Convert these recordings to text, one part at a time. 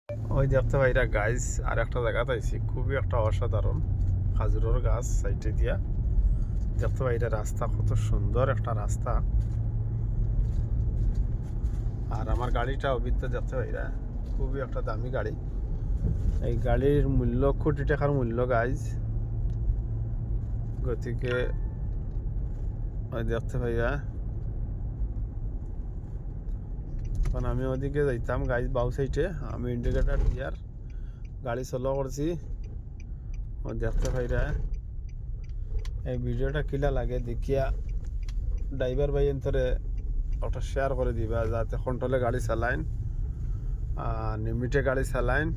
ওই দেখতে ভাইরা গাইজ আর একটা জায়গা পাইছি, খুবই একটা অসাধারণ খাজুরের গাছ সাইডে দিয়া। দেখতে ভাইরা রাস্তা কত সুন্দর একটা রাস্তা। আর আমার গাড়িটা অভিজ্ঞ দেখতে ভাইরা খুবই একটা দামি গাড়ি। এই গাড়ির মূল্য কোটি টাকার মূল্য গাইজ। গতিকে ওই দেখতে ভাইরা এখন আমি ওদিকে যাইতাম গাইজ বাউ সাইডে, আমি ইন্ডিকেটার দিয়ার গাড়ি চলো করছি। ও দেখতে ভাইরা এই ভিডিওটা কিলা লাগে দেখিয়া ড্রাইভার ভাই এন্তরে ওটা শেয়ার করে দিবা, যাতে কন্ট্রোলে গাড়ি চালাইন, লিমিটে গাড়ি চালাইন।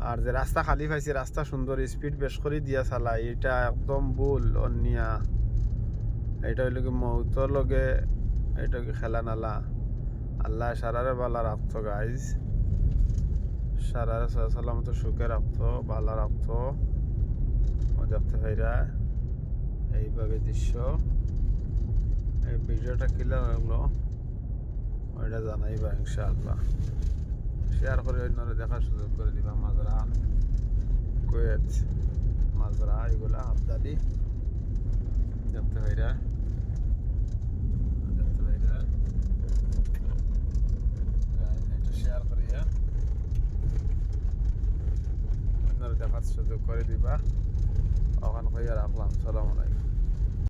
আর যে রাস্তা খালি পাইছি, রাস্তা সুন্দর, স্পিড বেশ করে দিয়া চালাই, এটা একদম ভুল অন্যা। এটা হইল কি মৌতর লগে এটা কি খেলা নালা। আল্লাহ সারারে বালা রাখতো গাইজ, সারারে সালামত সুখে রাখতো, বালা রাখতো। ও দেখতে ভাইরা এইভাবে দৃশ্য। এই ভিডিওটা কিলা লাগলো ওইটা জানাইবা ইনশাআল্লাহ, শেয়ার করে অন্যরা দেখার সুযোগ করে দিবা। মাজরা কুয়েত, মাজরা এগুলা আবদালি দেখতে ভাইরা, দেখতে ভাইরা এটা শেয়ার করিয়া অন্যরা দেখার সুযোগ করে দিবা। ওখান কইয়া রাখলাম। সালাম আলাইকুম।